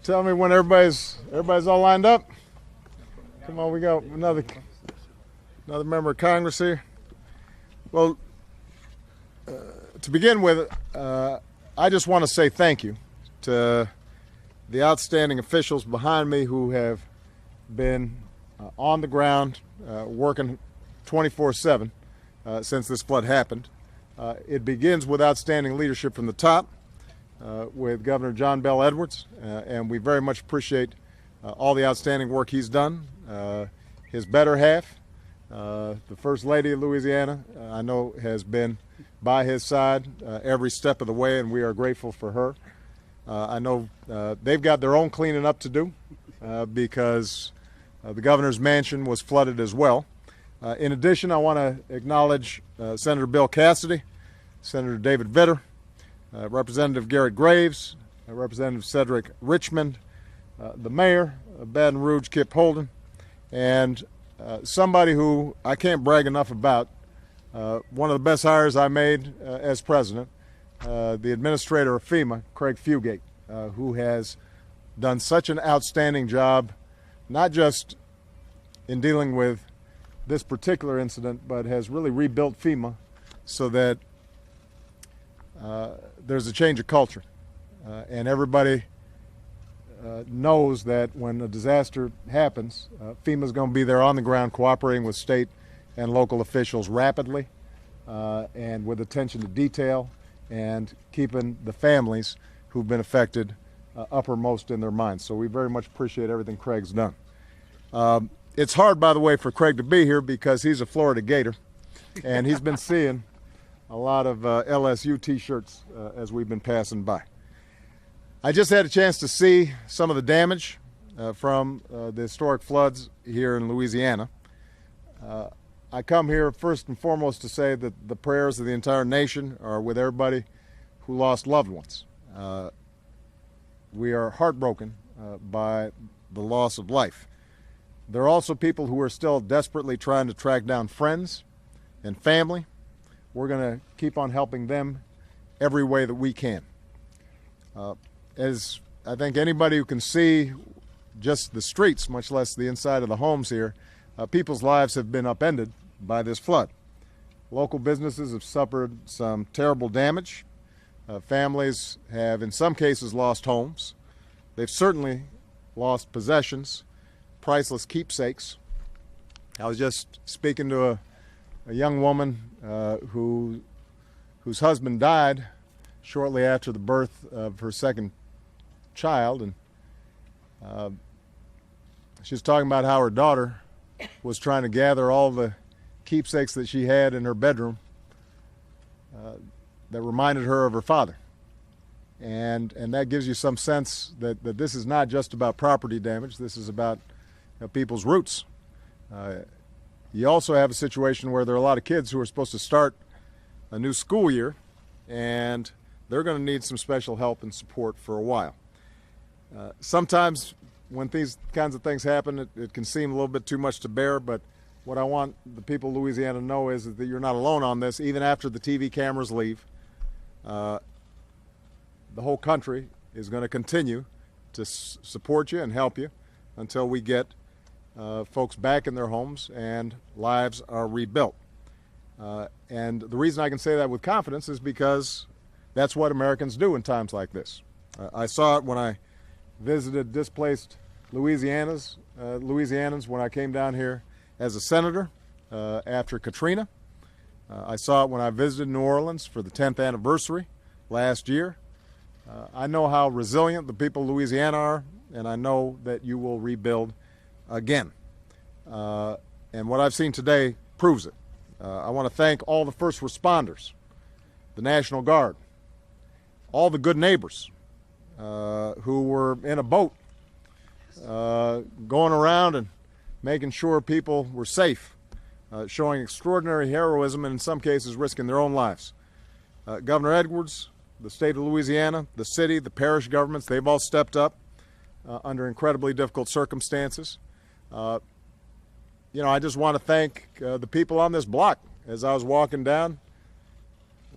tell me when everybody's all lined up. Come on, we got another member of Congress here. Well, to begin with, I just want to say thank you to the outstanding officials behind me who have been on the ground working 24/7 since this flood happened. It begins with outstanding leadership from the top with Governor John Bel Edwards, and we very much appreciate all the outstanding work he's done. His better half, the First Lady of Louisiana, I know has been by his side every step of the way, and we are grateful for her. I know they've got their own cleaning up to do because the governor's mansion was flooded as well. In addition, I want to acknowledge Senator Bill Cassidy, Senator David Vitter, Representative Garrett Graves, Representative Cedric Richmond, the mayor of Baton Rouge, Kip Holden, and somebody who I can't brag enough about, one of the best hires I made as president, the administrator of FEMA, Craig Fugate, who has done such an outstanding job, not just in dealing with this particular incident, but has really rebuilt FEMA so that there's a change of culture. And everybody knows that when a disaster happens, FEMA's going to be there on the ground cooperating with state and local officials rapidly and with attention to detail and keeping the families who've been affected uppermost in their minds. So we very much appreciate everything Craig's done. It's hard, by the way, for Craig to be here because he's a Florida Gator, and he's been seeing a lot of LSU t-shirts as we've been passing by. I just had a chance to see some of the damage from the historic floods here in Louisiana. I come here first and foremost to say that the prayers of the entire nation are with everybody who lost loved ones. We are heartbroken by the loss of life. There are also people who are still desperately trying to track down friends and family. We're going to keep on helping them every way that we can. As I think anybody who can see just the streets, much less the inside of the homes here, people's lives have been upended by this flood. Local businesses have suffered some terrible damage. Families have, in some cases, lost homes. They've certainly lost possessions, priceless keepsakes. I was just speaking to a young woman whose husband died shortly after the birth of her second child, and she was talking about how her daughter was trying to gather all the keepsakes that she had in her bedroom that reminded her of her father. And that gives you some sense that this is not just about property damage. This is about people's roots. You also have a situation where there are a lot of kids who are supposed to start a new school year, and they're going to need some special help and support for a while. Sometimes when these kinds of things happen, it can seem a little bit too much to bear, but what I want the people of Louisiana to know is that you're not alone on this. Even after the TV cameras leave, the whole country is going to continue to support you and help you until we get folks back in their homes and lives are rebuilt. And the reason I can say that with confidence is because that's what Americans do in times like this. I saw it when I visited displaced Louisianans when I came down here as a senator after Katrina. I saw it when I visited New Orleans for the 10th anniversary last year. I know how resilient the people of Louisiana are, and I know that you will rebuild again. And what I've seen today proves it. I want to thank all the first responders, the National Guard, all the good neighbors who were in a boat going around and making sure people were safe, showing extraordinary heroism and in some cases risking their own lives. Governor Edwards, the state of Louisiana, the city, the parish governments, they've all stepped up under incredibly difficult circumstances. I just want to thank the people on this block. As I was walking down,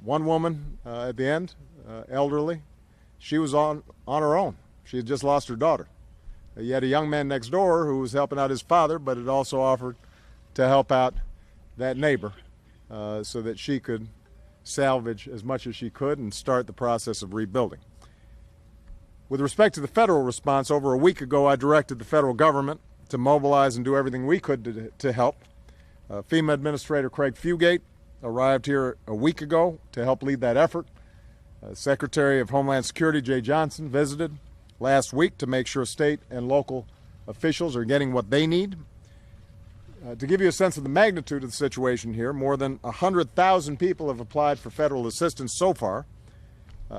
one woman at the end, elderly, she was on her own. She had just lost her daughter. You had a young man next door who was helping out his father, but had also offered to help out that neighbor so that she could salvage as much as she could and start the process of rebuilding. With respect to the federal response, over a week ago I directed the federal government to mobilize and do everything we could to help. FEMA Administrator Craig Fugate arrived here a week ago to help lead that effort. Secretary of Homeland Security Jay Johnson visited last week to make sure state and local officials are getting what they need. To give you a sense of the magnitude of the situation here, more than 100,000 people have applied for federal assistance so far.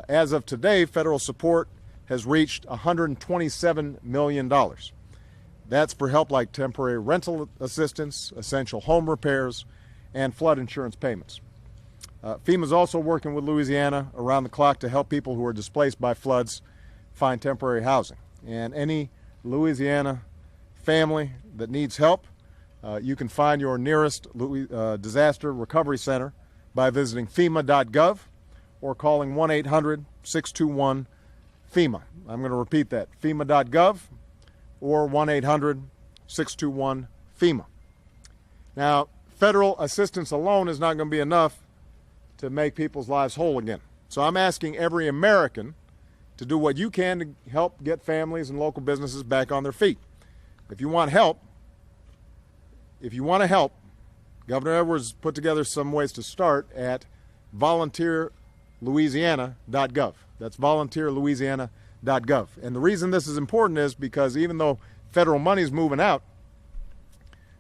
As of today, federal support has reached $127 million. That's for help like temporary rental assistance, essential home repairs, and flood insurance payments. FEMA is also working with Louisiana around the clock to help people who are displaced by floods find temporary housing. And any Louisiana family that needs help, you can find your nearest disaster recovery center by visiting FEMA.gov or calling 1-800-621-FEMA. I'm going to repeat that, FEMA.gov or 1-800-621-FEMA. Now, federal assistance alone is not going to be enough to make people's lives whole again. So I'm asking every American to do what you can to help get families and local businesses back on their feet. If you want help, Governor Edwards put together some ways to start at volunteerlouisiana.gov. That's volunteerlouisiana.gov. And the reason this is important is because even though federal money is moving out,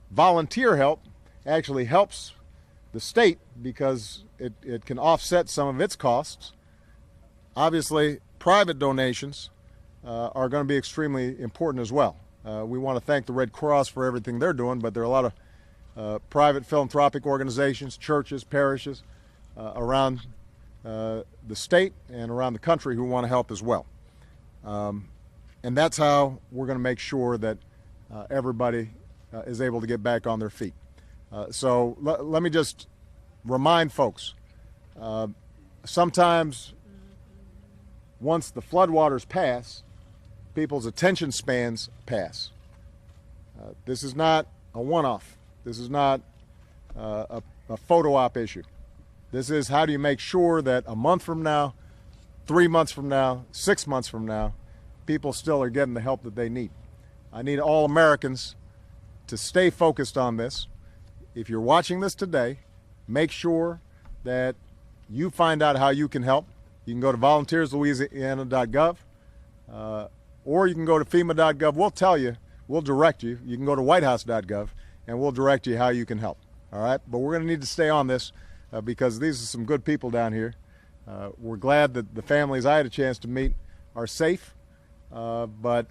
volunteer help actually helps the state because it can offset some of its costs. Obviously, private donations are going to be extremely important as well. We want to thank the Red Cross for everything they're doing, but there are a lot of private philanthropic organizations, churches, parishes around the state and around the country who want to help as well. And that's how we're going to make sure that everybody is able to get back on their feet. So let me just remind folks, sometimes once the floodwaters pass, people's attention spans pass. This is not a one-off. This is not a photo op issue. This is how do you make sure that a month from now, 3 months from now, 6 months from now, people still are getting the help that they need. I need all Americans to stay focused on this. If you're watching this today, make sure that you find out how you can help. You can go to volunteerslouisiana.gov or you can go to FEMA.gov. We'll tell you, we'll direct you. You can go to whitehouse.gov and we'll direct you how you can help. All right? But we're going to need to stay on this because these are some good people down here. We're glad that the families I had a chance to meet are safe, but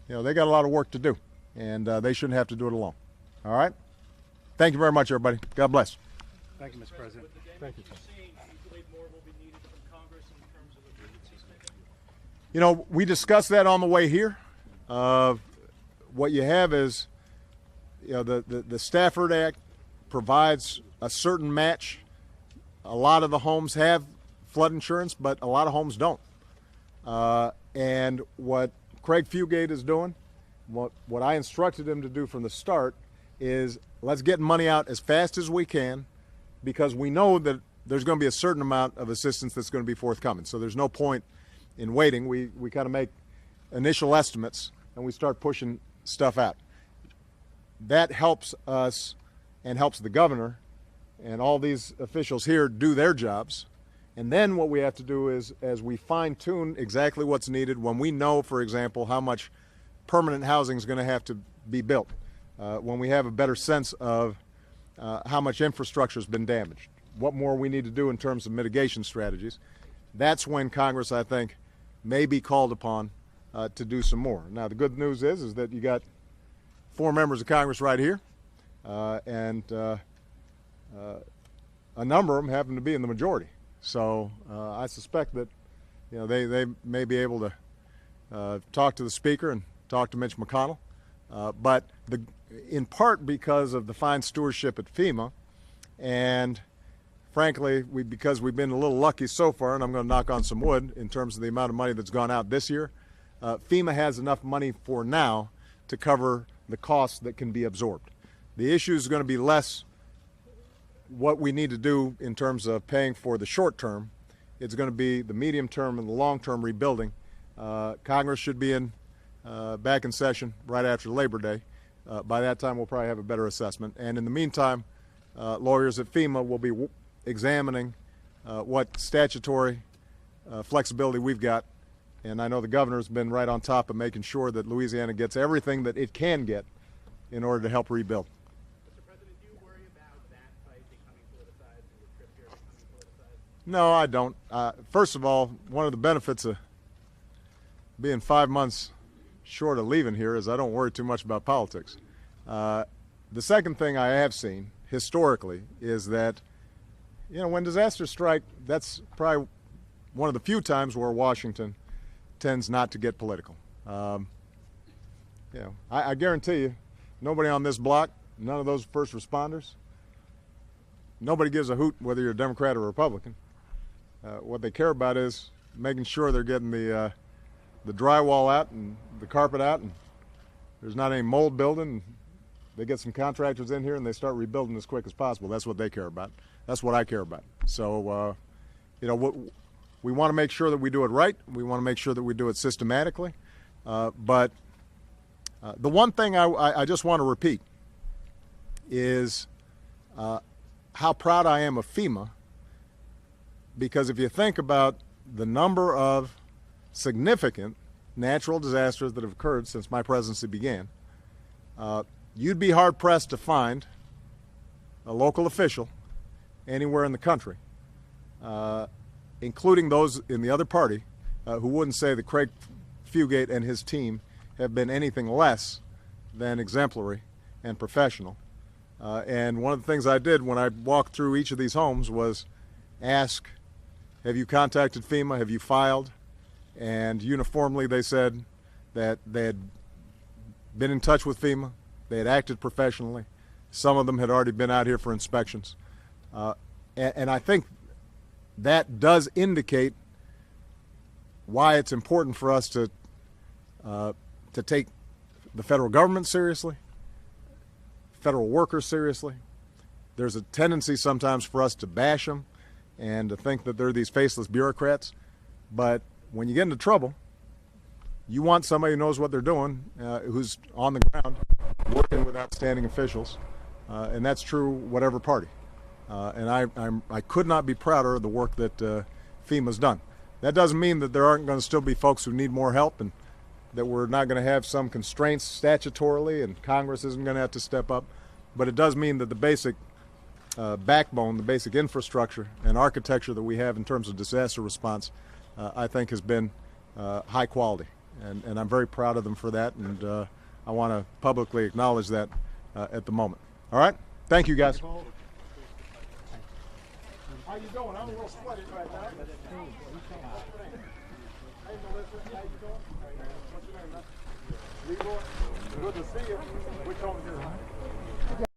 you know, they got a lot of work to do, and they shouldn't have to do it alone. All right? Thank you very much, everybody. God bless. Thank you, Mr. President. Thank you. You know, we discussed that on the way here. What you have is, you know, the Stafford Act provides a certain match. A lot of the homes have flood insurance, but a lot of homes don't. And what Craig Fugate is doing, what I instructed him to do from the start is let's get money out as fast as we can because we know that there's going to be a certain amount of assistance that's going to be forthcoming. So there's no point in waiting. We kind of make initial estimates and we start pushing stuff out. That helps us and helps the governor and all these officials here do their jobs. And then what we have to do is, as we fine-tune exactly what's needed, when we know, for example, how much permanent housing is going to have to be built, when we have a better sense of how much infrastructure has been damaged, what more we need to do in terms of mitigation strategies, that's when Congress, I think, may be called upon to do some more. Now, the good news is that you got 4 members of Congress right here, and a number of them happen to be in the majority. So I suspect that, you know, they may be able to talk to the Speaker and talk to Mitch McConnell, but in part because of the fine stewardship at FEMA, and frankly, because we've been a little lucky so far, and I'm going to knock on some wood in terms of the amount of money that's gone out this year, FEMA has enough money for now to cover the costs that can be absorbed. The issue is going to be less what we need to do in terms of paying for the short term. It's going to be the medium term and the long term rebuilding. Congress should be back in session right after Labor Day. By that time, we'll probably have a better assessment. And in the meantime, lawyers at FEMA will be examining what statutory flexibility we've got. And I know the governor's been right on top of making sure that Louisiana gets everything that it can get in order to help rebuild. Mr. President, do you worry about that fight becoming politicized and your trip here becoming politicized? No, I don't. First of all, one of the benefits of being 5 months short of leaving here is I don't worry too much about politics. The second thing I have seen historically is that, when disasters strike, that's probably one of the few times where Washington tends not to get political. I guarantee you, nobody on this block, none of those first responders, nobody gives a hoot whether you're a Democrat or Republican. What they care about is making sure they're getting the drywall out and the carpet out, and there's not any mold building. They get some contractors in here and they start rebuilding as quick as possible. That's what they care about. That's what I care about. So, we want to make sure that we do it right. We want to make sure that we do it systematically. But the one thing I just want to repeat is how proud I am of FEMA, because if you think about the number of significant natural disasters that have occurred since my presidency began, you'd be hard-pressed to find a local official anywhere in the country, including those in the other party, who wouldn't say that Craig Fugate and his team have been anything less than exemplary and professional. And one of the things I did when I walked through each of these homes was ask, have you contacted FEMA? Have you filed? And uniformly they said that they had been in touch with FEMA. They had acted professionally. Some of them had already been out here for inspections. And I think that does indicate why it's important for us to take the federal government seriously, federal workers seriously. There's a tendency sometimes for us to bash them and to think that they're these faceless bureaucrats. But when you get into trouble, you want somebody who knows what they're doing, who's on the ground, working with outstanding officials, and that's true whatever party. And I could not be prouder of the work that FEMA's done. That doesn't mean that there aren't going to still be folks who need more help and that we're not going to have some constraints statutorily and Congress isn't going to have to step up. But it does mean that the basic backbone, the basic infrastructure and architecture that we have in terms of disaster response, I think has been high quality. And I'm very proud of them for that, and I want to publicly acknowledge that at the moment. All right? Thank you, guys. How you doing? I'm a little sweaty right now. Hey, Melissa, how you doing? What's your name, man? Leroy. Good to see you. Which home is yours?